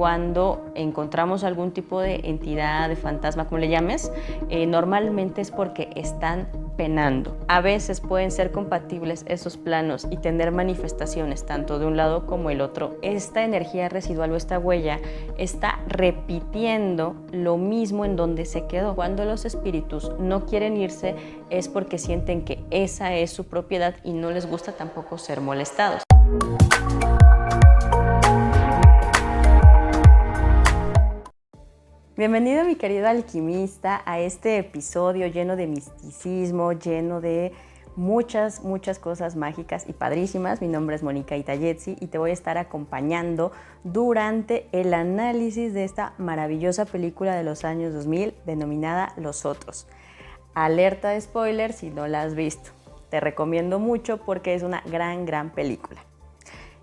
cuando encontramos algún tipo de entidad, de fantasma, como le llames, normalmente es porque están penando. A veces pueden ser compatibles esos planos y tener manifestaciones tanto de un lado como el otro. Esta energía residual o esta huella está repitiendo lo mismo en donde se quedó. Cuando los espíritus no quieren irse es porque sienten que esa es su propiedad y no les gusta tampoco ser molestados. Bienvenido, mi querido alquimista, a este episodio lleno de misticismo, lleno de muchas cosas mágicas y padrísimas. Mi nombre es Mónica Itayetsi y te voy a estar acompañando durante el análisis de esta maravillosa película de los años 2000 denominada Los Otros. Alerta de spoiler si no la has visto. Te recomiendo mucho porque es una gran película.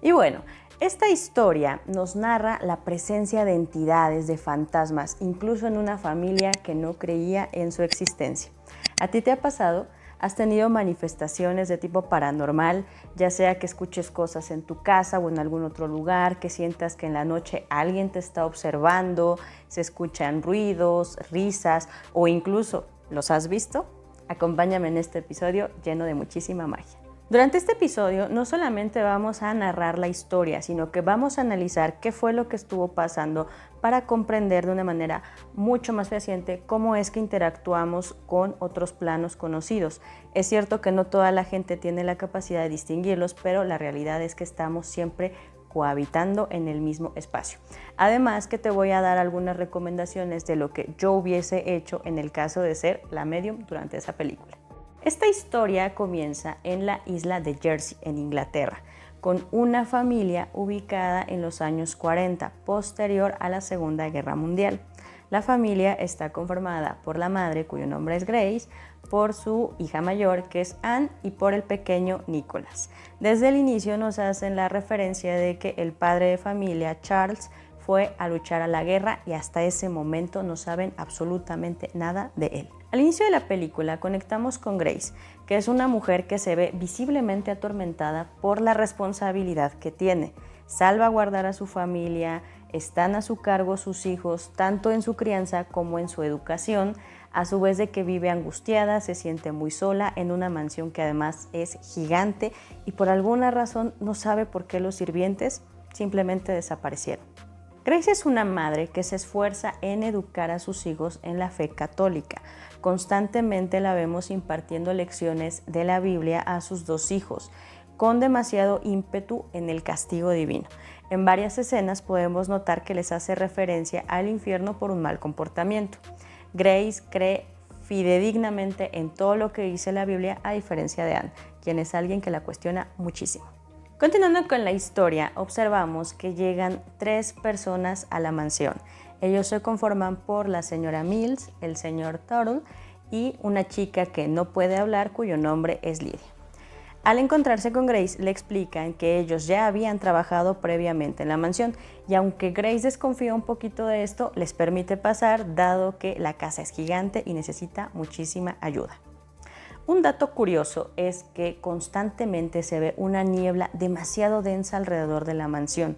Y bueno, esta historia nos narra la presencia de entidades, de fantasmas, incluso en una familia que no creía en su existencia. ¿A ti te ha pasado? ¿Has tenido manifestaciones de tipo paranormal, ya sea que escuches cosas en tu casa o en algún otro lugar, que sientas que en la noche alguien te está observando, se escuchan ruidos, risas o incluso los has visto? Acompáñame en este episodio lleno de muchísima magia. Durante este episodio no solamente vamos a narrar la historia, sino que vamos a analizar qué fue lo que estuvo pasando para comprender de una manera mucho más fehaciente cómo es que interactuamos con otros planos conocidos. Es cierto que no toda la gente tiene la capacidad de distinguirlos, pero la realidad es que estamos siempre cohabitando en el mismo espacio. Además que te voy a dar algunas recomendaciones de lo que yo hubiese hecho en el caso de ser la medium durante esa película. Esta historia comienza en la isla de Jersey, en Inglaterra, con una familia ubicada en los años 40, posterior a la Segunda Guerra Mundial. La familia está conformada por la madre, cuyo nombre es Grace, por su hija mayor, que es Anne, y por el pequeño Nicholas. Desde el inicio nos hacen la referencia de que el padre de familia, Charles, fue a luchar a la guerra y hasta ese momento no saben absolutamente nada de él. Al inicio de la película conectamos con Grace, que es una mujer que se ve visiblemente atormentada por la responsabilidad que tiene. Salvaguardar a su familia, están a su cargo sus hijos, tanto en su crianza como en su educación, a su vez de que vive angustiada, se siente muy sola en una mansión que además es gigante y por alguna razón no sabe por qué los sirvientes simplemente desaparecieron. Grace es una madre que se esfuerza en educar a sus hijos en la fe católica. Constantemente la vemos impartiendo lecciones de la Biblia a sus dos hijos, con demasiado ímpetu en el castigo divino. En varias escenas podemos notar que les hace referencia al infierno por un mal comportamiento. Grace cree fidedignamente en todo lo que dice la Biblia, a diferencia de Anne, quien es alguien que la cuestiona muchísimo. Continuando con la historia, observamos que llegan 3 personas a la mansión. Ellos se conforman por la señora Mills, el señor Tuttle y una chica que no puede hablar, cuyo nombre es Lydia. Al encontrarse con Grace, le explican que ellos ya habían trabajado previamente en la mansión y aunque Grace desconfía un poquito de esto, les permite pasar dado que la casa es gigante y necesita muchísima ayuda. Un dato curioso es que constantemente se ve una niebla demasiado densa alrededor de la mansión,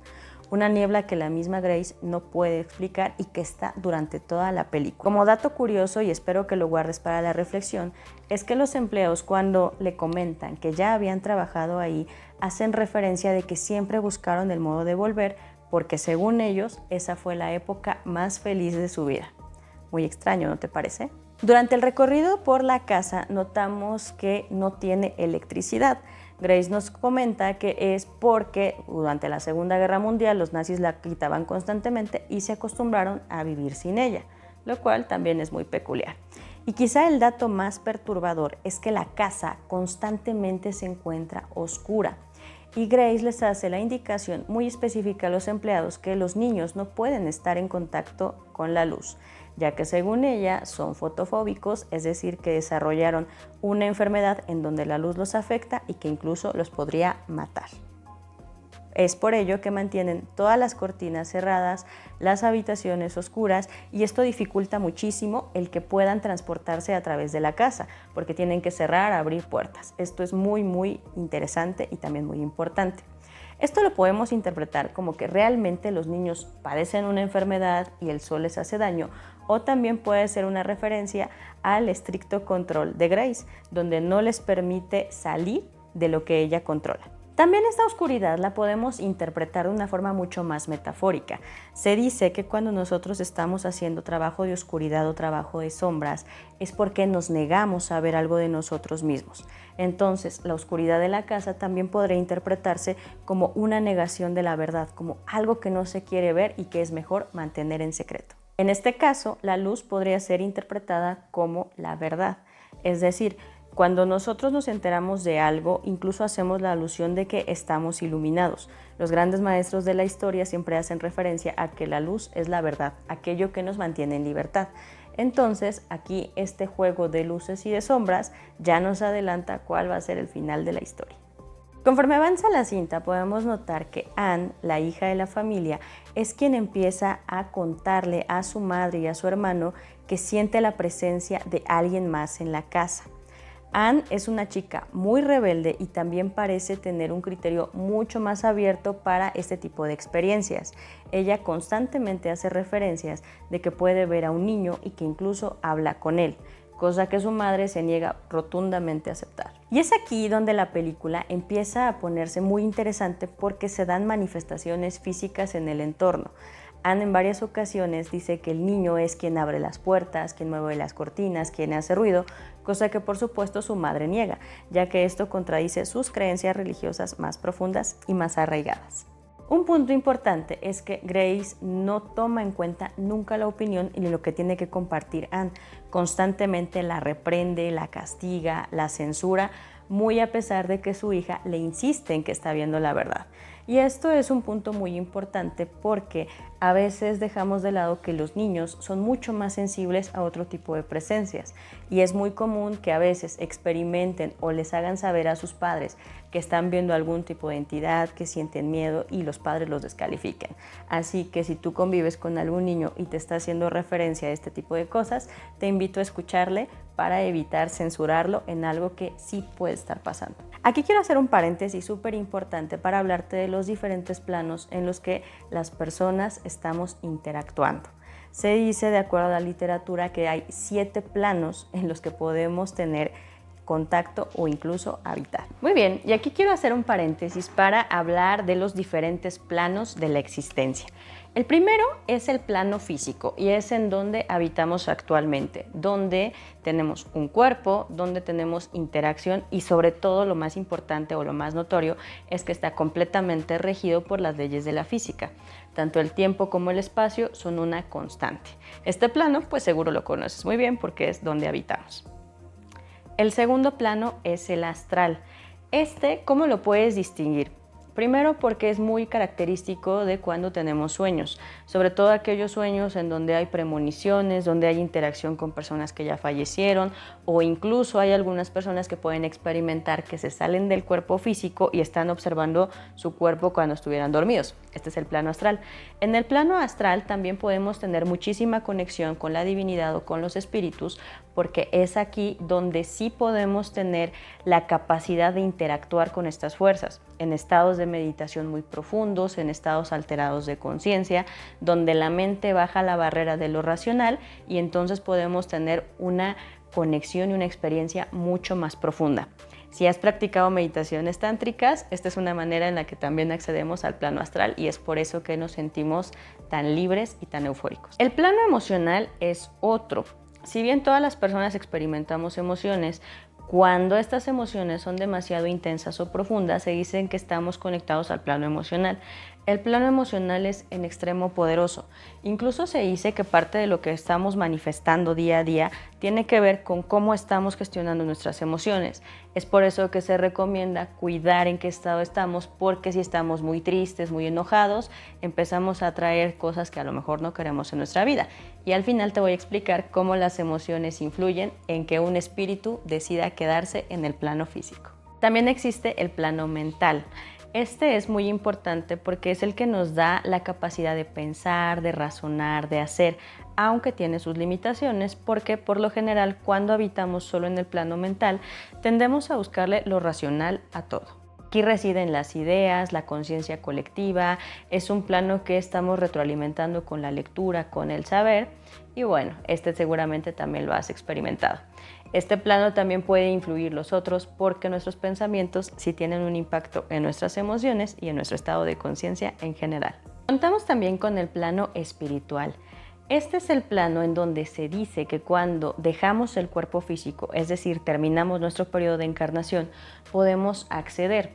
una niebla que la misma Grace no puede explicar y que está durante toda la película. Como dato curioso, y espero que lo guardes para la reflexión, es que los empleados cuando le comentan que ya habían trabajado ahí, hacen referencia de que siempre buscaron el modo de volver porque según ellos, esa fue la época más feliz de su vida. Muy extraño, ¿no te parece? Durante el recorrido por la casa notamos que no tiene electricidad. Grace nos comenta que es porque durante la Segunda Guerra Mundial los nazis la quitaban constantemente y se acostumbraron a vivir sin ella, lo cual también es muy peculiar. Y quizá el dato más perturbador es que la casa constantemente se encuentra oscura. Y Grace les hace la indicación muy específica a los empleados que los niños no pueden estar en contacto con la luz, ya que según ella son fotofóbicos, es decir, que desarrollaron una enfermedad en donde la luz los afecta y que incluso los podría matar. Es por ello que mantienen todas las cortinas cerradas, las habitaciones oscuras, y esto dificulta muchísimo el que puedan transportarse a través de la casa, porque tienen que cerrar, abrir puertas. Esto es muy interesante y también muy importante. Esto lo podemos interpretar como que realmente los niños padecen una enfermedad y el sol les hace daño, o también puede ser una referencia al estricto control de Grace, donde no les permite salir de lo que ella controla. También esta oscuridad la podemos interpretar de una forma mucho más metafórica. Se dice que cuando nosotros estamos haciendo trabajo de oscuridad o trabajo de sombras es porque nos negamos a ver algo de nosotros mismos. Entonces, la oscuridad de la casa también podría interpretarse como una negación de la verdad, como algo que no se quiere ver y que es mejor mantener en secreto. En este caso, la luz podría ser interpretada como la verdad, es decir, cuando nosotros nos enteramos de algo, incluso hacemos la alusión de que estamos iluminados. Los grandes maestros de la historia siempre hacen referencia a que la luz es la verdad, aquello que nos mantiene en libertad. Entonces, aquí este juego de luces y de sombras ya nos adelanta cuál va a ser el final de la historia. Conforme avanza la cinta, podemos notar que Anne, la hija de la familia, es quien empieza a contarle a su madre y a su hermano que siente la presencia de alguien más en la casa. Anne es una chica muy rebelde y también parece tener un criterio mucho más abierto para este tipo de experiencias. Ella constantemente hace referencias de que puede ver a un niño y que incluso habla con él, cosa que su madre se niega rotundamente a aceptar. Y es aquí donde la película empieza a ponerse muy interesante porque se dan manifestaciones físicas en el entorno. Anne en varias ocasiones dice que el niño es quien abre las puertas, quien mueve las cortinas, quien hace ruido, cosa que por supuesto su madre niega, ya que esto contradice sus creencias religiosas más profundas y más arraigadas. Un punto importante es que Grace no toma en cuenta nunca la opinión y lo que tiene que compartir Anne. Constantemente la reprende, la castiga, la censura, muy a pesar de que su hija le insiste en que está viendo la verdad. Y esto es un punto muy importante porque a veces dejamos de lado que los niños son mucho más sensibles a otro tipo de presencias y es muy común que a veces experimenten o les hagan saber a sus padres que están viendo algún tipo de entidad, que sienten miedo y los padres los descalifiquen. Así que si tú convives con algún niño y te está haciendo referencia a este tipo de cosas, te invito a escucharle para evitar censurarlo en algo que sí puede estar pasando. Aquí quiero hacer un paréntesis súper importante para hablarte de los diferentes planos en los que las personas estamos interactuando. Se dice, de acuerdo a la literatura, que hay 7 planos en los que podemos tener contacto o incluso habitar. Muy bien, y aquí quiero hacer un paréntesis para hablar de los diferentes planos de la existencia. El primero es el plano físico y es en donde habitamos actualmente, donde tenemos un cuerpo, donde tenemos interacción y sobre todo lo más importante o lo más notorio es que está completamente regido por las leyes de la física. Tanto el tiempo como el espacio son una constante. Este plano pues seguro lo conoces muy bien porque es donde habitamos. El segundo plano es el astral. ¿Cómo lo puedes distinguir? Primero porque es muy característico de cuando tenemos sueños, sobre todo aquellos sueños en donde hay premoniciones, donde hay interacción con personas que ya fallecieron o incluso hay algunas personas que pueden experimentar que se salen del cuerpo físico y están observando su cuerpo cuando estuvieran dormidos. Este es el plano astral. En el plano astral también podemos tener muchísima conexión con la divinidad o con los espíritus porque es aquí donde sí podemos tener la capacidad de interactuar con estas fuerzas, en estados de meditación muy profundos, en estados alterados de conciencia, donde la mente baja la barrera de lo racional y entonces podemos tener una conexión y una experiencia mucho más profunda. Si has practicado meditaciones tántricas, esta es una manera en la que también accedemos al plano astral y es por eso que nos sentimos tan libres y tan eufóricos. El plano emocional es otro. Si bien todas las personas experimentamos emociones, cuando estas emociones son demasiado intensas o profundas, se dicen que estamos conectados al plano emocional. El plano emocional es en extremo poderoso. Incluso se dice que parte de lo que estamos manifestando día a día tiene que ver con cómo estamos gestionando nuestras emociones. Es por eso que se recomienda cuidar en qué estado estamos, porque si estamos muy tristes, muy enojados, empezamos a atraer cosas que a lo mejor no queremos en nuestra vida. Y al final te voy a explicar cómo las emociones influyen en que un espíritu decida quedarse en el plano físico. También existe el plano mental. Este es muy importante porque es el que nos da la capacidad de pensar, de razonar, de hacer, aunque tiene sus limitaciones porque por lo general cuando habitamos solo en el plano mental tendemos a buscarle lo racional a todo. Aquí residen las ideas, la conciencia colectiva, es un plano que estamos retroalimentando con la lectura, con el saber, y bueno, este seguramente también lo has experimentado. Este plano también puede influir los otros porque nuestros pensamientos sí tienen un impacto en nuestras emociones y en nuestro estado de conciencia en general. Contamos también con el plano espiritual. Este es el plano en donde se dice que cuando dejamos el cuerpo físico, es decir, terminamos nuestro periodo de encarnación, podemos acceder.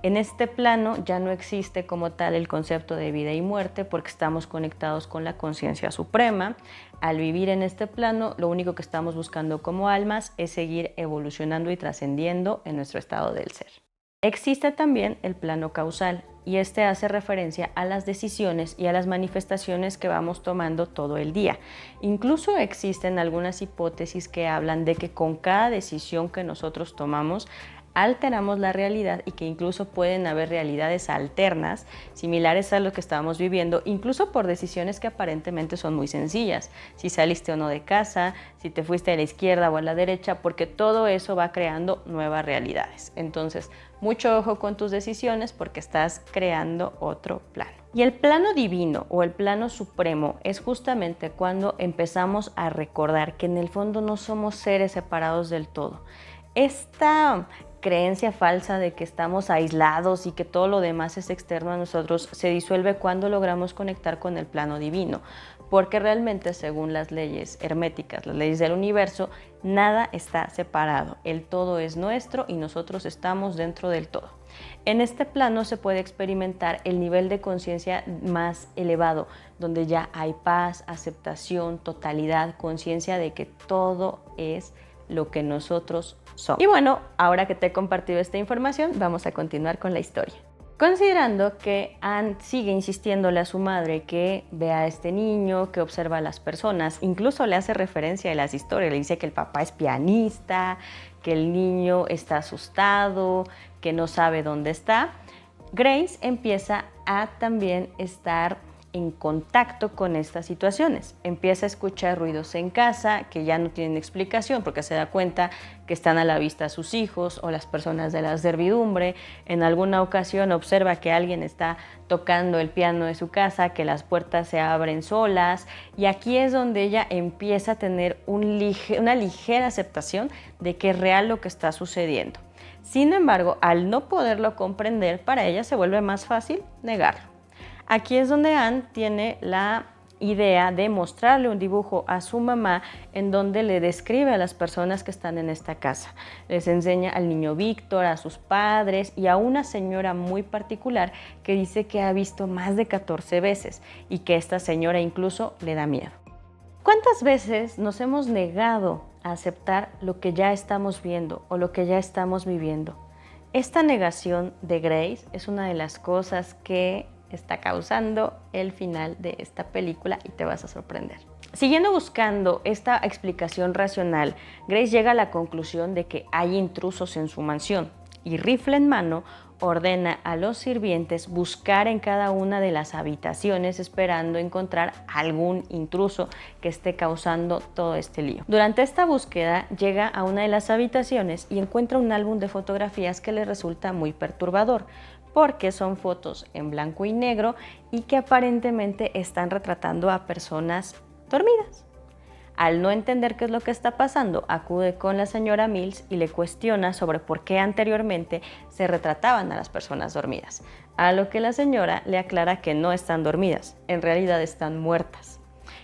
En este plano ya no existe como tal el concepto de vida y muerte porque estamos conectados con la conciencia suprema. Al vivir en este plano, lo único que estamos buscando como almas es seguir evolucionando y trascendiendo en nuestro estado del ser. Existe también el plano causal y este hace referencia a las decisiones y a las manifestaciones que vamos tomando todo el día. Incluso existen algunas hipótesis que hablan de que con cada decisión que nosotros tomamos alteramos la realidad y que incluso pueden haber realidades alternas similares a lo que estábamos viviendo, incluso por decisiones que aparentemente son muy sencillas, si saliste o no de casa, si te fuiste a la izquierda o a la derecha, porque todo eso va creando nuevas realidades. Entonces, mucho ojo con tus decisiones porque estás creando otro plano. Y el plano divino o el plano supremo es justamente cuando empezamos a recordar que en el fondo no somos seres separados del todo. Esta creencia falsa de que estamos aislados y que todo lo demás es externo a nosotros se disuelve cuando logramos conectar con el plano divino, porque realmente según las leyes herméticas, las leyes del universo, nada está separado, el todo es nuestro y nosotros estamos dentro del todo. En este plano se puede experimentar el nivel de conciencia más elevado, donde ya hay paz, aceptación, totalidad, conciencia de que todo es lo que nosotros somos. Y bueno, ahora que te he compartido esta información, vamos a continuar con la historia. Considerando que Anne sigue insistiéndole a su madre que vea a este niño, que observa a las personas, incluso le hace referencia a las historias, le dice que el papá es pianista, que el niño está asustado, que no sabe dónde está, Grace empieza a también estar en contacto con estas situaciones. Empieza a escuchar ruidos en casa que ya no tienen explicación porque se da cuenta que están a la vista sus hijos o las personas de la servidumbre. En alguna ocasión observa que alguien está tocando el piano de su casa, que las puertas se abren solas y aquí es donde ella empieza a tener una ligera aceptación de que es real lo que está sucediendo. Sin embargo, al no poderlo comprender, para ella se vuelve más fácil negarlo. Aquí es donde Anne tiene la idea de mostrarle un dibujo a su mamá en donde le describe a las personas que están en esta casa. Les enseña al niño Víctor, a sus padres y a una señora muy particular que dice que ha visto más de 14 veces y que esta señora incluso le da miedo. ¿Cuántas veces nos hemos negado a aceptar lo que ya estamos viendo o lo que ya estamos viviendo? Esta negación de Grace es una de las cosas que está causando el final de esta película y te vas a sorprender. Siguiendo buscando esta explicación racional, Grace llega a la conclusión de que hay intrusos en su mansión y rifle en mano ordena a los sirvientes buscar en cada una de las habitaciones esperando encontrar algún intruso que esté causando todo este lío. Durante esta búsqueda llega a una de las habitaciones y encuentra un álbum de fotografías que le resulta muy perturbador porque son fotos en blanco y negro y que aparentemente están retratando a personas dormidas. Al no entender qué es lo que está pasando, acude con la señora Mills y le cuestiona sobre por qué anteriormente se retrataban a las personas dormidas, a lo que la señora le aclara que no están dormidas, en realidad están muertas.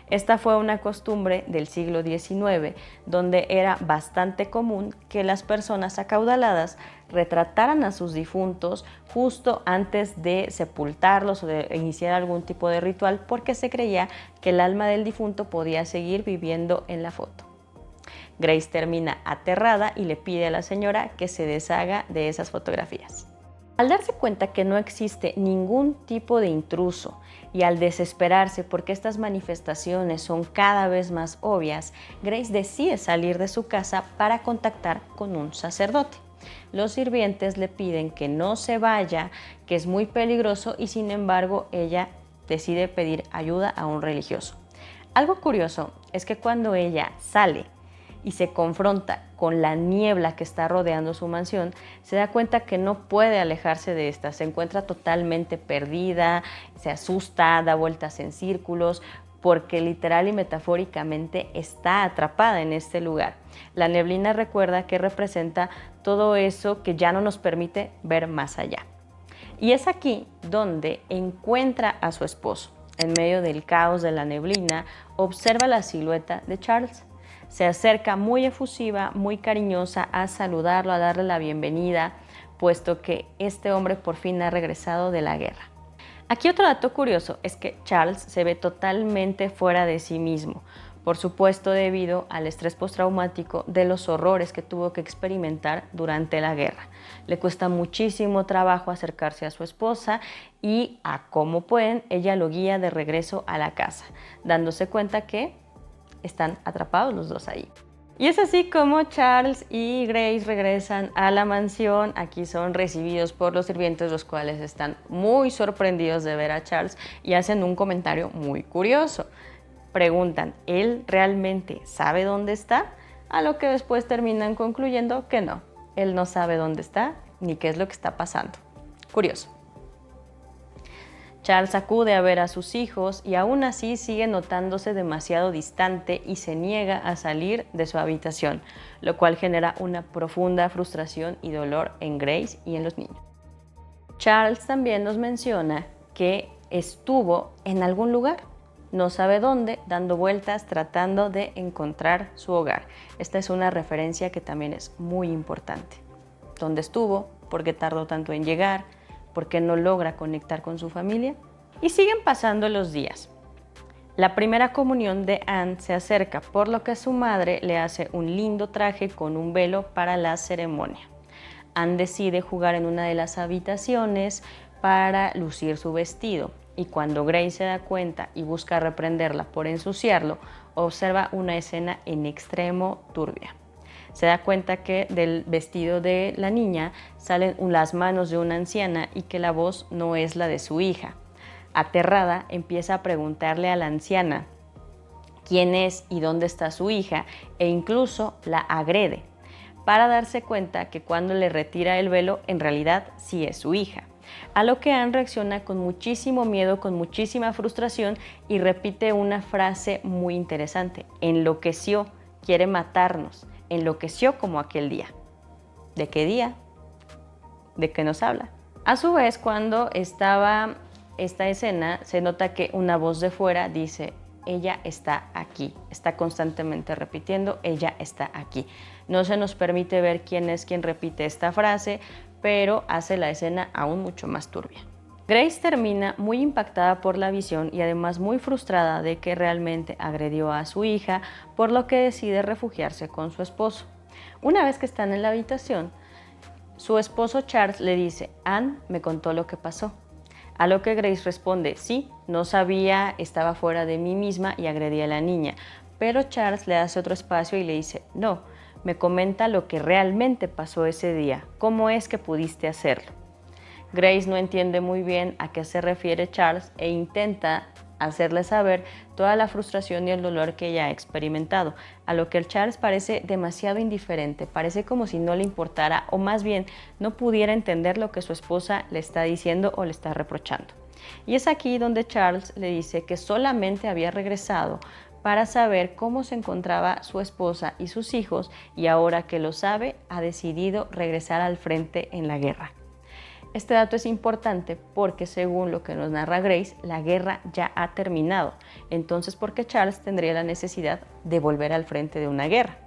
Esta fue una costumbre del siglo XIX, donde era bastante común que las personas acaudaladas retrataran a sus difuntos justo antes de sepultarlos o de iniciar algún tipo de ritual, porque se creía que el alma del difunto podía seguir viviendo en la foto. Grace termina aterrada y le pide a la señora que se deshaga de esas fotografías. Al darse cuenta que no existe ningún tipo de intruso y al desesperarse porque estas manifestaciones son cada vez más obvias, Grace decide salir de su casa para contactar con un sacerdote. Los sirvientes le piden que no se vaya, que es muy peligroso y sin embargo ella decide pedir ayuda a un religioso. Algo curioso es que cuando ella sale y se confronta con la niebla que está rodeando su mansión, se da cuenta que no puede alejarse de esta, se encuentra totalmente perdida, se asusta, da vueltas en círculos, porque literal y metafóricamente está atrapada en este lugar. La neblina recuerda que representa todo eso que ya no nos permite ver más allá. Y es aquí donde encuentra a su esposo. En medio del caos de la neblina, observa la silueta de Charles. Se acerca muy efusiva, muy cariñosa a saludarlo, a darle la bienvenida, puesto que este hombre por fin ha regresado de la guerra. Aquí otro dato curioso es que Charles se ve totalmente fuera de sí mismo, por supuesto debido al estrés postraumático de los horrores que tuvo que experimentar durante la guerra. Le cuesta muchísimo trabajo acercarse a su esposa y a como pueden, ella lo guía de regreso a la casa, dándose cuenta que están atrapados los dos ahí. Y es así como Charles y Grace regresan a la mansión. Aquí son recibidos por los sirvientes, los cuales están muy sorprendidos de ver a Charles y hacen un comentario muy curioso. Preguntan, ¿él realmente sabe dónde está? A lo que después terminan concluyendo que no, él no sabe dónde está ni qué es lo que está pasando. Curioso. Charles acude a ver a sus hijos y aún así sigue notándose demasiado distante y se niega a salir de su habitación, lo cual genera una profunda frustración y dolor en Grace y en los niños. Charles también nos menciona que estuvo en algún lugar, no sabe dónde, dando vueltas tratando de encontrar su hogar. Esta es una referencia que también es muy importante. ¿Dónde estuvo? ¿Por qué tardó tanto en llegar? ¿Por qué no logra conectar con su familia? Y siguen pasando los días. La primera comunión de Anne se acerca, por lo que su madre le hace un lindo traje con un velo para la ceremonia. Anne decide jugar en una de las habitaciones para lucir su vestido, y cuando Grace se da cuenta y busca reprenderla por ensuciarlo, observa una escena en extremo turbia. Se da cuenta que del vestido de la niña salen las manos de una anciana y que la voz no es la de su hija. Aterrada, empieza a preguntarle a la anciana quién es y dónde está su hija e incluso la agrede, para darse cuenta que cuando le retira el velo en realidad sí es su hija. A lo que Anne reacciona con muchísimo miedo, con muchísima frustración y repite una frase muy interesante: enloqueció, quiere matarnos. Enloqueció como aquel día. ¿De qué día? ¿De qué nos habla? A su vez, cuando estaba esta escena, se nota que una voz de fuera dice: ella está aquí. Está constantemente repitiendo: ella está aquí. No se nos permite ver quién es quien repite esta frase, pero hace la escena aún mucho más turbia. Grace termina muy impactada por la visión y además muy frustrada de que realmente agredió a su hija, por lo que decide refugiarse con su esposo. Una vez que están en la habitación, su esposo Charles le dice: Anne me contó lo que pasó. A lo que Grace responde: sí, no sabía, estaba fuera de mí misma y agredí a la niña. Pero Charles le hace otro espacio y le dice: no, me comenta lo que realmente pasó ese día, ¿cómo es que pudiste hacerlo? Grace no entiende muy bien a qué se refiere Charles e intenta hacerle saber toda la frustración y el dolor que ella ha experimentado, a lo que el Charles parece demasiado indiferente, parece como si no le importara o más bien no pudiera entender lo que su esposa le está diciendo o le está reprochando. Y es aquí donde Charles le dice que solamente había regresado para saber cómo se encontraba su esposa y sus hijos y ahora que lo sabe ha decidido regresar al frente en la guerra. Este dato es importante porque según lo que nos narra Grace, la guerra ya ha terminado. Entonces, ¿por qué Charles tendría la necesidad de volver al frente de una guerra?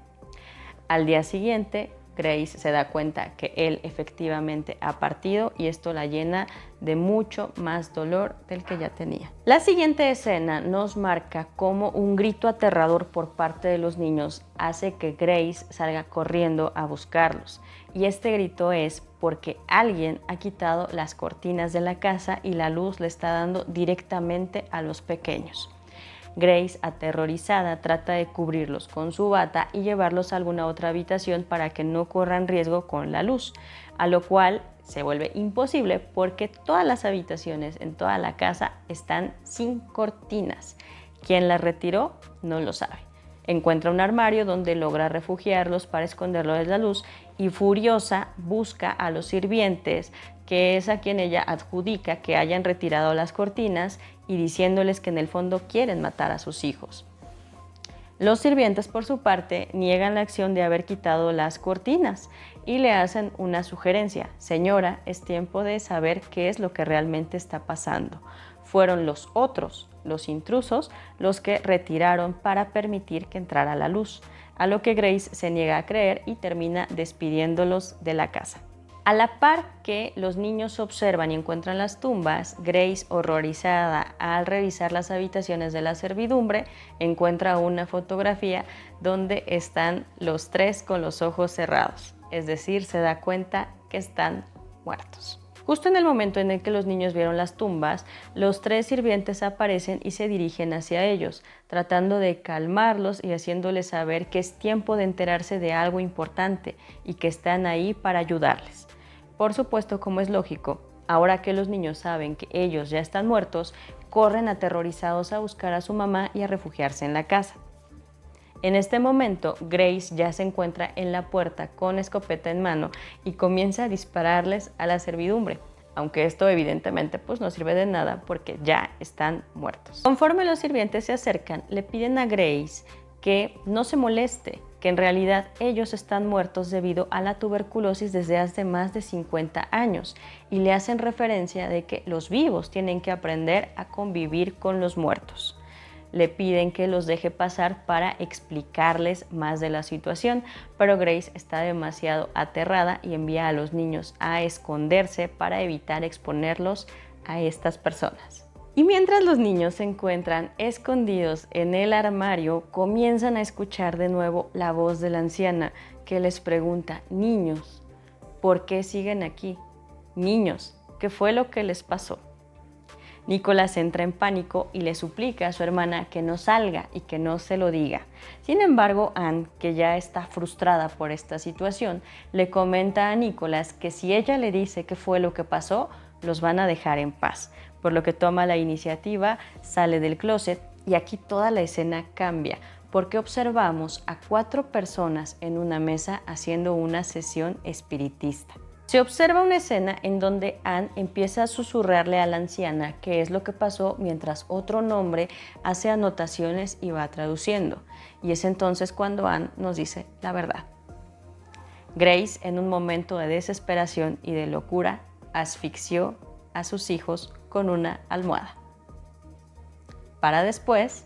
Al día siguiente, Grace se da cuenta que él efectivamente ha partido y esto la llena de mucho más dolor del que ya tenía. La siguiente escena nos marca cómo un grito aterrador por parte de los niños hace que Grace salga corriendo a buscarlos. Y este grito es porque alguien ha quitado las cortinas de la casa y la luz le está dando directamente a los pequeños. Grace, aterrorizada, trata de cubrirlos con su bata y llevarlos a alguna otra habitación para que no corran riesgo con la luz, a lo cual se vuelve imposible porque todas las habitaciones en toda la casa están sin cortinas. ¿Quién las retiró? No lo sabe. Encuentra un armario donde logra refugiarlos para esconderlo de la luz y furiosa busca a los sirvientes, que es a quien ella adjudica que hayan retirado las cortinas y diciéndoles que en el fondo quieren matar a sus hijos. Los sirvientes, por su parte, niegan la acción de haber quitado las cortinas y le hacen una sugerencia: señora, es tiempo de saber qué es lo que realmente está pasando. Fueron los otros, los intrusos, los que retiraron para permitir que entrara la luz, a lo que Grace se niega a creer y termina despidiéndolos de la casa. A la par que los niños observan y encuentran las tumbas, Grace, horrorizada al revisar las habitaciones de la servidumbre, encuentra una fotografía donde están los tres con los ojos cerrados, es decir, se da cuenta que están muertos. Justo en el momento en el que los niños vieron las tumbas, los tres sirvientes aparecen y se dirigen hacia ellos, tratando de calmarlos y haciéndoles saber que es tiempo de enterarse de algo importante y que están ahí para ayudarles. Por supuesto, como es lógico, ahora que los niños saben que ellos ya están muertos, corren aterrorizados a buscar a su mamá y a refugiarse en la casa. En este momento, Grace ya se encuentra en la puerta con escopeta en mano y comienza a dispararles a la servidumbre, aunque esto evidentemente no sirve de nada porque ya están muertos. Conforme los sirvientes se acercan, le piden a Grace que no se moleste, que en realidad ellos están muertos debido a la tuberculosis desde hace más de 50 años y le hacen referencia de que los vivos tienen que aprender a convivir con los muertos. Le piden que los deje pasar para explicarles más de la situación, pero Grace está demasiado aterrada y envía a los niños a esconderse para evitar exponerlos a estas personas. Y mientras los niños se encuentran escondidos en el armario, comienzan a escuchar de nuevo la voz de la anciana que les pregunta: niños, ¿por qué siguen aquí? Niños, ¿qué fue lo que les pasó? Nicholas entra en pánico y le suplica a su hermana que no salga y que no se lo diga. Sin embargo, Anne, que ya está frustrada por esta situación, le comenta a Nicholas que si ella le dice qué fue lo que pasó, los van a dejar en paz, por lo que toma la iniciativa, sale del closet y aquí toda la escena cambia, porque observamos a 4 personas en una mesa haciendo una sesión espiritista. Se observa una escena en donde Anne empieza a susurrarle a la anciana qué es lo que pasó mientras otro hombre hace anotaciones y va traduciendo. Y es entonces cuando Anne nos dice la verdad. Grace, en un momento de desesperación y de locura, asfixió a sus hijos con una almohada, para después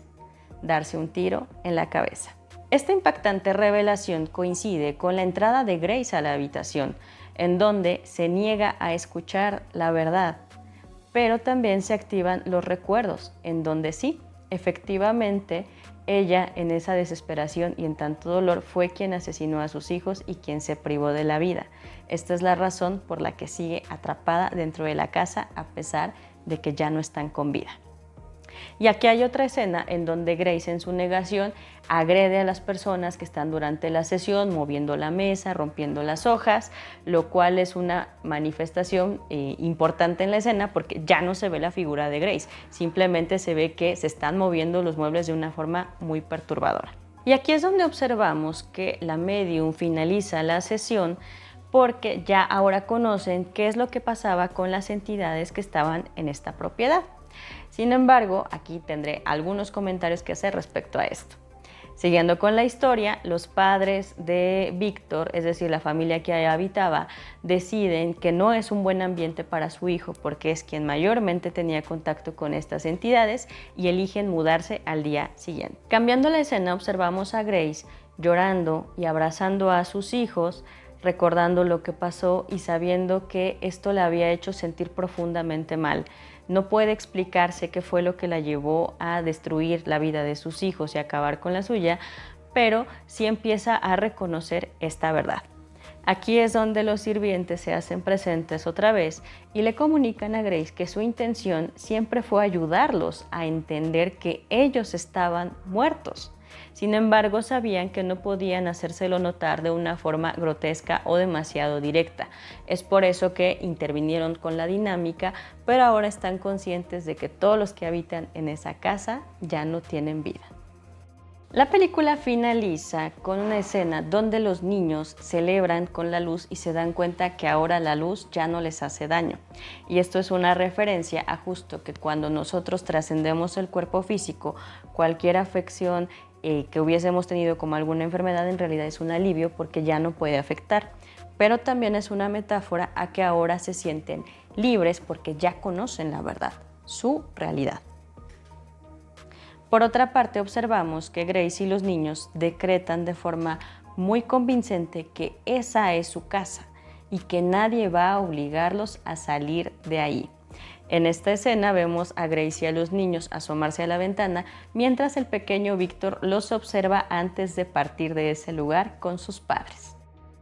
darse un tiro en la cabeza. Esta impactante revelación coincide con la entrada de Grace a la habitación, en donde se niega a escuchar la verdad, pero también se activan los recuerdos, en donde sí, efectivamente, ella en esa desesperación y en tanto dolor fue quien asesinó a sus hijos y quien se privó de la vida. Esta es la razón por la que sigue atrapada dentro de la casa a pesar de que ya no están con vida. Y aquí hay otra escena en donde Grace, en su negación, agrede a las personas que están durante la sesión, moviendo la mesa, rompiendo las hojas, lo cual es una manifestación importante en la escena porque ya no se ve la figura de Grace, simplemente se ve que se están moviendo los muebles de una forma muy perturbadora. Y aquí es donde observamos que la medium finaliza la sesión porque ya ahora conocen qué es lo que pasaba con las entidades que estaban en esta propiedad. Sin embargo, aquí tendré algunos comentarios que hacer respecto a esto. Siguiendo con la historia, los padres de Víctor, es decir, la familia que ahí habitaba, deciden que no es un buen ambiente para su hijo porque es quien mayormente tenía contacto con estas entidades y eligen mudarse al día siguiente. Cambiando la escena, observamos a Grace llorando y abrazando a sus hijos, recordando lo que pasó y sabiendo que esto la había hecho sentir profundamente mal. No puede explicarse qué fue lo que la llevó a destruir la vida de sus hijos y acabar con la suya, pero sí empieza a reconocer esta verdad. Aquí es donde los sirvientes se hacen presentes otra vez y le comunican a Grace que su intención siempre fue ayudarlos a entender que ellos estaban muertos. Sin embargo, sabían que no podían hacérselo notar de una forma grotesca o demasiado directa. Es por eso que intervinieron con la dinámica, pero ahora están conscientes de que todos los que habitan en esa casa ya no tienen vida. La película finaliza con una escena donde los niños celebran con la luz y se dan cuenta que ahora la luz ya no les hace daño. Y esto es una referencia a justo que cuando nosotros trascendemos el cuerpo físico, cualquier afección que hubiésemos tenido como alguna enfermedad en realidad es un alivio porque ya no puede afectar. Pero también es una metáfora a que ahora se sienten libres porque ya conocen la verdad, su realidad. Por otra parte, observamos que Grace y los niños decretan de forma muy convincente que esa es su casa y que nadie va a obligarlos a salir de ahí. En esta escena vemos a Grace y a los niños asomarse a la ventana mientras el pequeño Víctor los observa antes de partir de ese lugar con sus padres.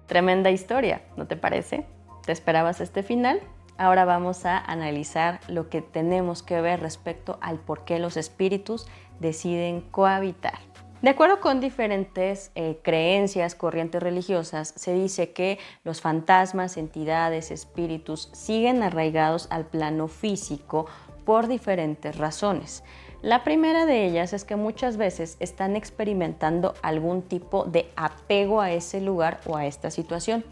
Tremenda historia, ¿no te parece? ¿Te esperabas este final? Ahora vamos a analizar lo que tenemos que ver respecto al por qué los espíritus deciden cohabitar. De acuerdo con diferentes creencias, corrientes religiosas, se dice que los fantasmas, entidades, espíritus siguen arraigados al plano físico por diferentes razones. La primera de ellas es que muchas veces están experimentando algún tipo de apego a ese lugar o a esta situación.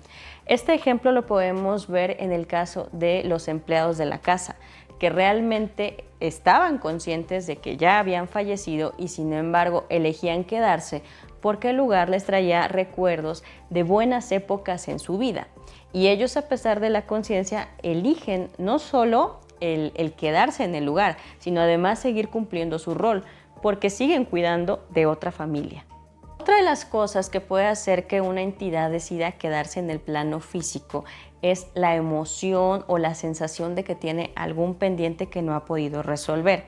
Este ejemplo lo podemos ver en el caso de los empleados de la casa, que realmente estaban conscientes de que ya habían fallecido y sin embargo elegían quedarse porque el lugar les traía recuerdos de buenas épocas en su vida. Y ellos, a pesar de la conciencia, eligen no solo el quedarse en el lugar, sino además seguir cumpliendo su rol, porque siguen cuidando de otra familia. Otra de las cosas que puede hacer que una entidad decida quedarse en el plano físico es la emoción o la sensación de que tiene algún pendiente que no ha podido resolver.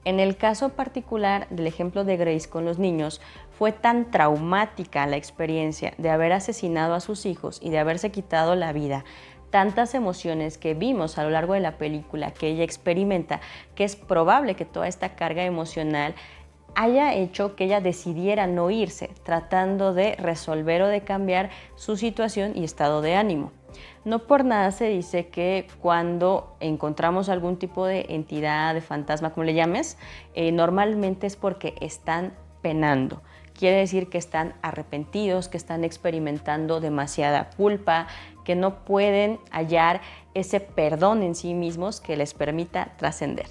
En el caso particular del ejemplo de Grace con los niños, fue tan traumática la experiencia de haber asesinado a sus hijos y de haberse quitado la vida, tantas emociones que vimos a lo largo de la película que ella experimenta, que es probable que toda esta carga emocional haya hecho que ella decidiera no irse, tratando de resolver o de cambiar su situación y estado de ánimo. No por nada se dice que cuando encontramos algún tipo de entidad, de fantasma, como le llames, normalmente es porque están penando. Quiere decir que están arrepentidos, que están experimentando demasiada culpa, que no pueden hallar ese perdón en sí mismos que les permita trascender.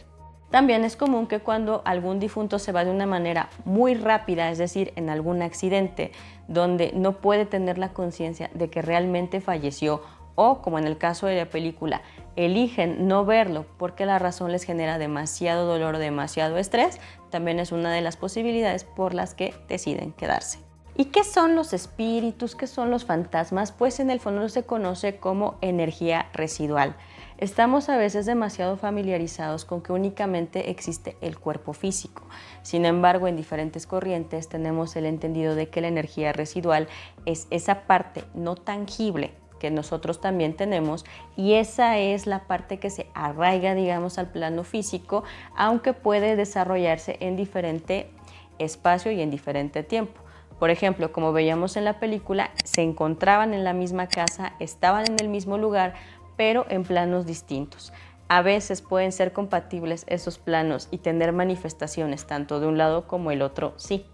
También es común que cuando algún difunto se va de una manera muy rápida, es decir, en algún accidente, donde no puede tener la conciencia de que realmente falleció, o como en el caso de la película, eligen no verlo porque la razón les genera demasiado dolor o demasiado estrés, también es una de las posibilidades por las que deciden quedarse. ¿Y qué son los espíritus? ¿Qué son los fantasmas? Pues en el fondo se conoce como energía residual. Estamos a veces demasiado familiarizados con que únicamente existe el cuerpo físico. Sin embargo, en diferentes corrientes tenemos el entendido de que la energía residual es esa parte no tangible que nosotros también tenemos, y esa es la parte que se arraiga, digamos, al plano físico, aunque puede desarrollarse en diferente espacio y en diferente tiempo. Por ejemplo, como veíamos en la película, se encontraban en la misma casa, estaban en el mismo lugar, pero en planos distintos. A veces pueden ser compatibles esos planos y tener manifestaciones tanto de un lado como el otro, sí.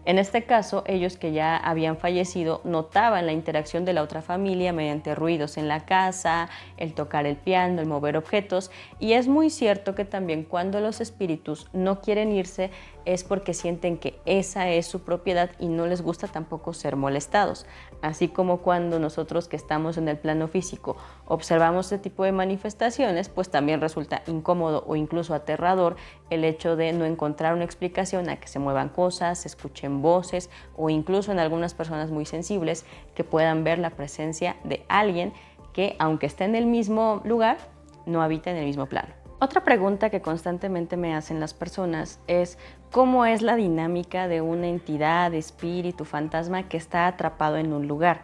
En este caso, ellos que ya habían fallecido notaban la interacción de la otra familia mediante ruidos en la casa, el tocar el piano, el mover objetos, y es muy cierto que también cuando los espíritus no quieren irse es porque sienten que esa es su propiedad y no les gusta tampoco ser molestados. Así como cuando nosotros que estamos en el plano físico observamos este tipo de manifestaciones, pues también resulta incómodo o incluso aterrador el hecho de no encontrar una explicación a que se muevan cosas, se escuchen voces o incluso en algunas personas muy sensibles que puedan ver la presencia de alguien que, aunque esté en el mismo lugar, no habita en el mismo plano. Otra pregunta que constantemente me hacen las personas es ¿cómo es la dinámica de una entidad, espíritu, fantasma que está atrapado en un lugar?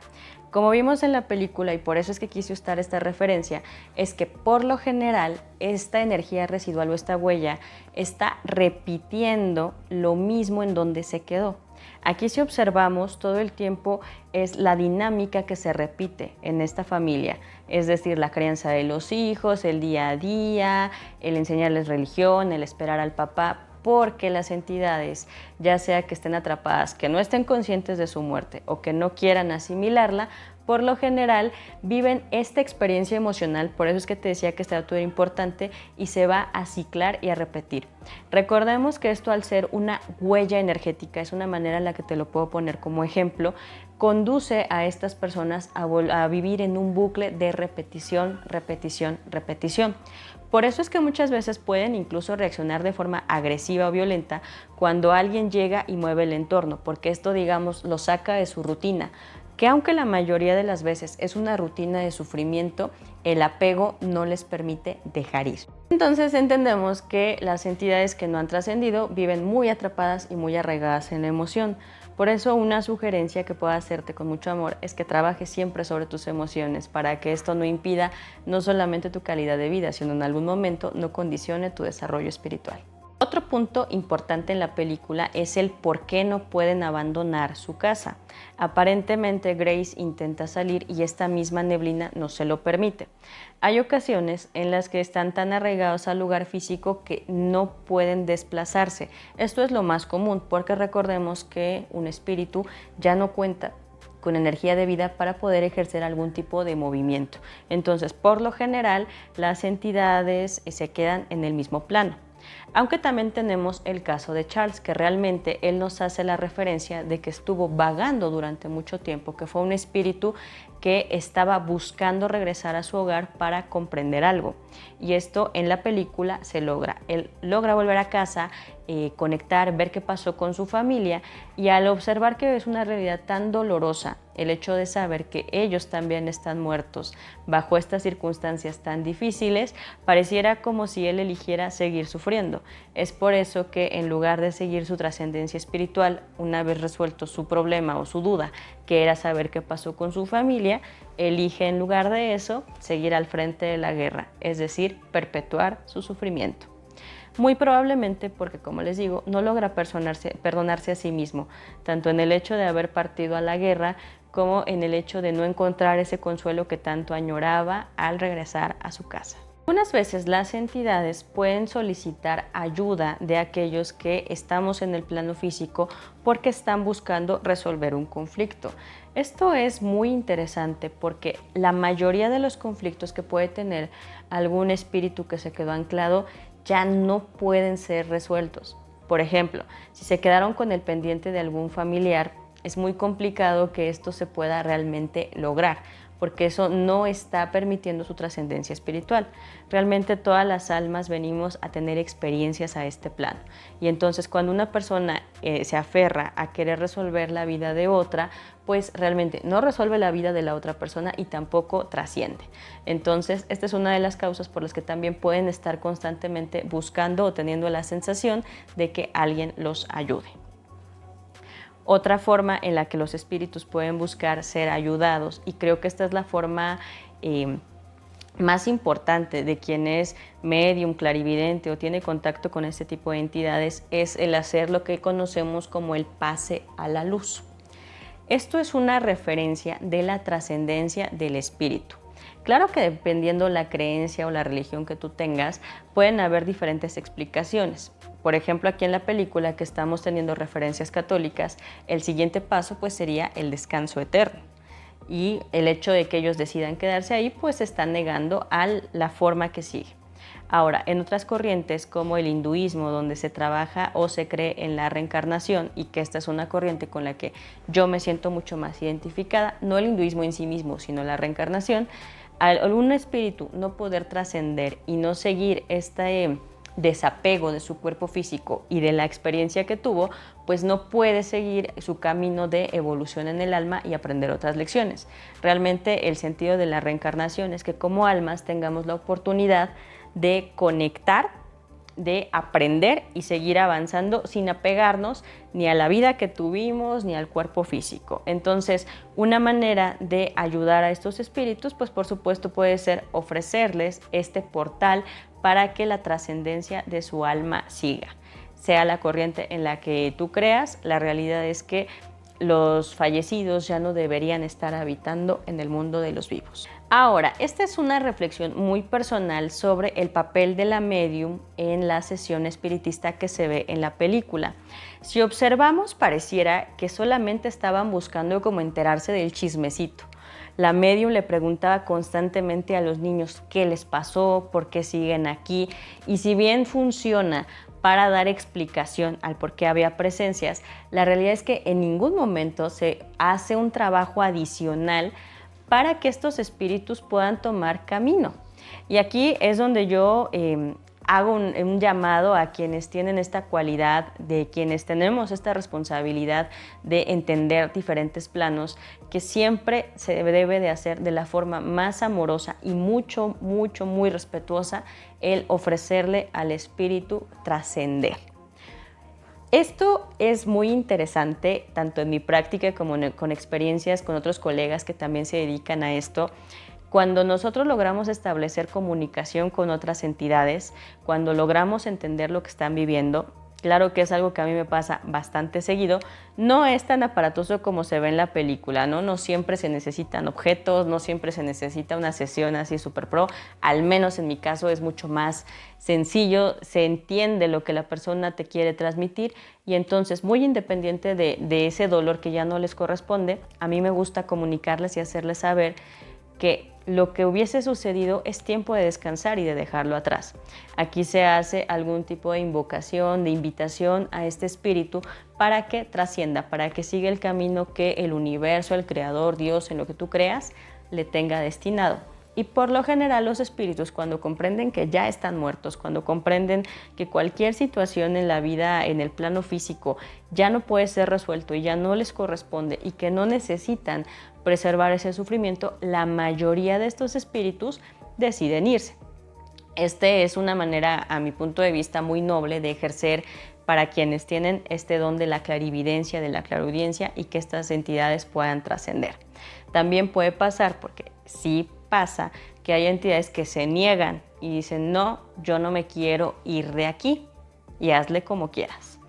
Como vimos en la película, y por eso es que quise usar esta referencia, es que por lo general esta energía residual o esta huella está repitiendo lo mismo en donde se quedó. Aquí si observamos todo el tiempo es la dinámica que se repite en esta familia, es decir, la crianza de los hijos, el día a día, el enseñarles religión, el esperar al papá, porque las entidades, ya sea que estén atrapadas, que no estén conscientes de su muerte o que no quieran asimilarla, por lo general viven esta experiencia emocional, por eso es que te decía que este dato era importante, y se va a ciclar y a repetir. Recordemos que esto, al ser una huella energética, es una manera en la que te lo puedo poner como ejemplo, conduce a estas personas a vivir en un bucle de repetición, repetición, repetición. Por eso es que muchas veces pueden incluso reaccionar de forma agresiva o violenta cuando alguien llega y mueve el entorno, porque esto, digamos, lo saca de su rutina, que aunque la mayoría de las veces es una rutina de sufrimiento, el apego no les permite dejar ir. Entonces entendemos que las entidades que no han trascendido viven muy atrapadas y muy arraigadas en la emoción. Por eso una sugerencia que puedo hacerte con mucho amor es que trabajes siempre sobre tus emociones para que esto no impida no solamente tu calidad de vida, sino en algún momento no condicione tu desarrollo espiritual. Otro punto importante en la película es el por qué no pueden abandonar su casa. Aparentemente Grace intenta salir y esta misma neblina no se lo permite. Hay ocasiones en las que están tan arraigados al lugar físico que no pueden desplazarse. Esto es lo más común, porque recordemos que un espíritu ya no cuenta con energía de vida para poder ejercer algún tipo de movimiento. Entonces, por lo general, las entidades se quedan en el mismo plano. Aunque también tenemos el caso de Charles, que realmente él nos hace la referencia de que estuvo vagando durante mucho tiempo, que fue un espíritu que estaba buscando regresar a su hogar para comprender algo. Y esto en la película se logra. Él logra volver a casa, conectar, ver qué pasó con su familia, y al observar que es una realidad tan dolorosa, el hecho de saber que ellos también están muertos bajo estas circunstancias tan difíciles, pareciera como si él eligiera seguir sufriendo. Es por eso que en lugar de seguir su trascendencia espiritual, una vez resuelto su problema o su duda, que era saber qué pasó con su familia, elige en lugar de eso seguir al frente de la guerra, es decir, perpetuar su sufrimiento. Muy probablemente porque, como les digo, no logra perdonarse a sí mismo, tanto en el hecho de haber partido a la guerra como en el hecho de no encontrar ese consuelo que tanto añoraba al regresar a su casa. Algunas veces las entidades pueden solicitar ayuda de aquellos que estamos en el plano físico porque están buscando resolver un conflicto. Esto es muy interesante porque la mayoría de los conflictos que puede tener algún espíritu que se quedó anclado ya no pueden ser resueltos. Por ejemplo, si se quedaron con el pendiente de algún familiar, es muy complicado que esto se pueda realmente lograr, porque eso no está permitiendo su trascendencia espiritual. Realmente todas las almas venimos a tener experiencias a este plano. Y entonces cuando una persona se aferra a querer resolver la vida de otra, pues realmente no resuelve la vida de la otra persona y tampoco trasciende. Entonces, esta es una de las causas por las que también pueden estar constantemente buscando o teniendo la sensación de que alguien los ayude. Otra forma en la que los espíritus pueden buscar ser ayudados, y creo que esta es la forma más importante de quien es medium, clarividente o tiene contacto con este tipo de entidades, es el hacer lo que conocemos como el pase a la luz. Esto es una referencia de la trascendencia del espíritu. Claro que dependiendo la creencia o la religión que tú tengas, pueden haber diferentes explicaciones. Por ejemplo, aquí en la película, que estamos teniendo referencias católicas, el siguiente paso pues sería el descanso eterno. Y el hecho de que ellos decidan quedarse ahí, pues están negando a la forma que sigue. Ahora, en otras corrientes como el hinduismo, donde se trabaja o se cree en la reencarnación, y que esta es una corriente con la que yo me siento mucho más identificada, no el hinduismo en sí mismo, sino la reencarnación, al un espíritu no poder trascender y no seguir este desapego de su cuerpo físico y de la experiencia que tuvo, pues no puede seguir su camino de evolución en el alma y aprender otras lecciones. Realmente el sentido de la reencarnación es que como almas tengamos la oportunidad de conectar, de aprender y seguir avanzando sin apegarnos ni a la vida que tuvimos ni al cuerpo físico. Entonces, una manera de ayudar a estos espíritus, pues por supuesto puede ser ofrecerles este portal para que la trascendencia de su alma siga. Sea la corriente en la que tú creas, la realidad es que los fallecidos ya no deberían estar habitando en el mundo de los vivos. Ahora, esta es una reflexión muy personal sobre el papel de la médium en la sesión espiritista que se ve en la película. Si observamos, pareciera que solamente estaban buscando como enterarse del chismecito. La médium le preguntaba constantemente a los niños qué les pasó, por qué siguen aquí, y si bien funciona para dar explicación al por qué había presencias, la realidad es que en ningún momento se hace un trabajo adicional para que estos espíritus puedan tomar camino. Y aquí es donde yo hago un llamado a quienes tienen esta cualidad, de quienes tenemos esta responsabilidad de entender diferentes planos, que siempre se debe de hacer de la forma más amorosa y muy respetuosa el ofrecerle al espíritu trascender. Esto es muy interesante, tanto en mi práctica como con experiencias con otros colegas que también se dedican a esto. Cuando nosotros logramos establecer comunicación con otras entidades, cuando logramos entender lo que están viviendo, claro que es algo que a mí me pasa bastante seguido, no es tan aparatoso como se ve en la película, ¿no? No siempre se necesitan objetos, no siempre se necesita una sesión así súper pro, al menos en mi caso es mucho más sencillo, se entiende lo que la persona te quiere transmitir y entonces, muy independiente de ese dolor que ya no les corresponde, a mí me gusta comunicarles y hacerles saber que lo que hubiese sucedido es tiempo de descansar y de dejarlo atrás. Aquí se hace algún tipo de invocación, de invitación a este espíritu para que trascienda, para que siga el camino que el universo, el creador, Dios, en lo que tú creas, le tenga destinado. Y por lo general los espíritus, cuando comprenden que ya están muertos, cuando comprenden que cualquier situación en la vida, en el plano físico, ya no puede ser resuelto y ya no les corresponde y que no necesitan preservar ese sufrimiento, la mayoría de estos espíritus deciden irse. Este es una manera, a mi punto de vista, muy noble de ejercer para quienes tienen este don de la clarividencia, de la claraudiencia y que estas entidades puedan trascender. También puede pasar, porque sí pasa, que hay entidades que se niegan y dicen, no, yo no me quiero ir de aquí y hazle como quieras.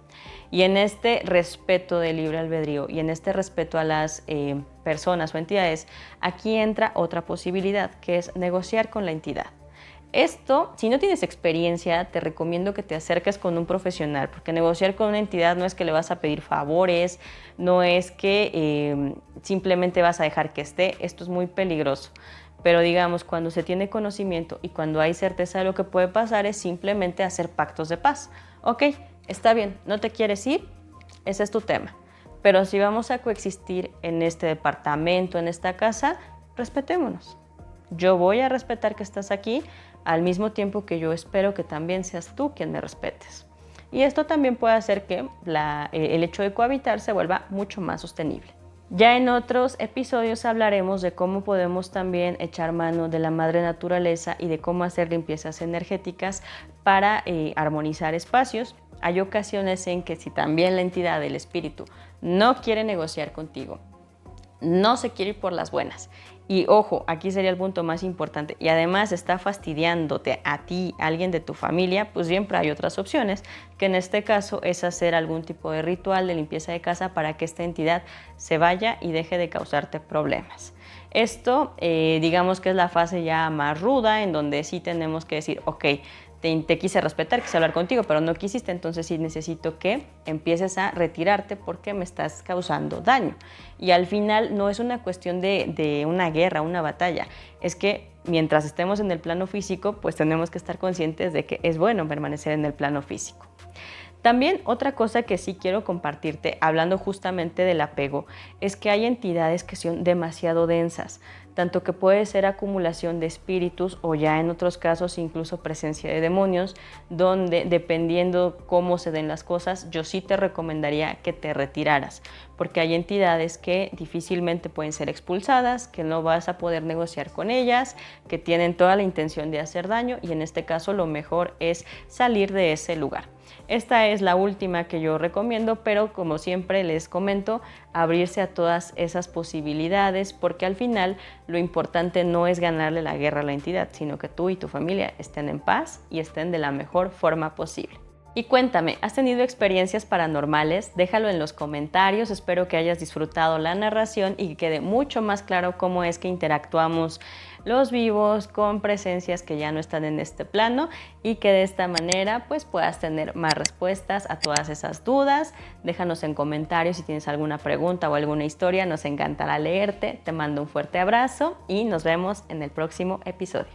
Y en este respeto del libre albedrío y en este respeto a las personas o entidades, aquí entra otra posibilidad, que es negociar con la entidad. Esto, si no tienes experiencia, te recomiendo que te acerques con un profesional, porque negociar con una entidad no es que le vas a pedir favores, no es que simplemente vas a dejar que esté, esto es muy peligroso. Pero digamos, cuando se tiene conocimiento y cuando hay certeza de lo que puede pasar, es simplemente hacer pactos de paz. Ok, está bien, no te quieres ir, ese es tu tema. Pero si vamos a coexistir en este departamento, en esta casa, respetémonos. Yo voy a respetar que estás aquí, al mismo tiempo que yo espero que también seas tú quien me respetes. Y esto también puede hacer que el hecho de cohabitar se vuelva mucho más sostenible. Ya en otros episodios hablaremos de cómo podemos también echar mano de la madre naturaleza y de cómo hacer limpiezas energéticas para armonizar espacios. Hay ocasiones en que si también la entidad del espíritu no quiere negociar contigo, no se quiere ir por las buenas. Y ojo, aquí sería el punto más importante. Y además está fastidiándote a ti, a alguien de tu familia, pues siempre hay otras opciones, que en este caso es hacer algún tipo de ritual de limpieza de casa para que esta entidad se vaya y deje de causarte problemas. Esto, digamos que es la fase ya más ruda, en donde sí tenemos que decir, ok, te quise respetar, quise hablar contigo, pero no quisiste, entonces sí necesito que empieces a retirarte porque me estás causando daño. Y al final no es una cuestión de una guerra, una batalla, es que mientras estemos en el plano físico, pues tenemos que estar conscientes de que es bueno permanecer en el plano físico. También otra cosa que sí quiero compartirte, hablando justamente del apego, es que hay entidades que son demasiado densas, tanto que puede ser acumulación de espíritus o ya en otros casos incluso presencia de demonios, donde dependiendo cómo se den las cosas, yo sí te recomendaría que te retiraras, porque hay entidades que difícilmente pueden ser expulsadas, que no vas a poder negociar con ellas, que tienen toda la intención de hacer daño y en este caso lo mejor es salir de ese lugar. Esta es la última que yo recomiendo, pero como siempre les comento, abrirse a todas esas posibilidades, porque al final lo importante no es ganarle la guerra a la entidad, sino que tú y tu familia estén en paz y estén de la mejor forma posible. Y cuéntame, ¿has tenido experiencias paranormales? Déjalo en los comentarios, espero que hayas disfrutado la narración y que quede mucho más claro cómo es que interactuamos los vivos con presencias que ya no están en este plano y que de esta manera pues puedas tener más respuestas a todas esas dudas. Déjanos en comentarios si tienes alguna pregunta o alguna historia, nos encantará leerte. Te mando un fuerte abrazo y nos vemos en el próximo episodio.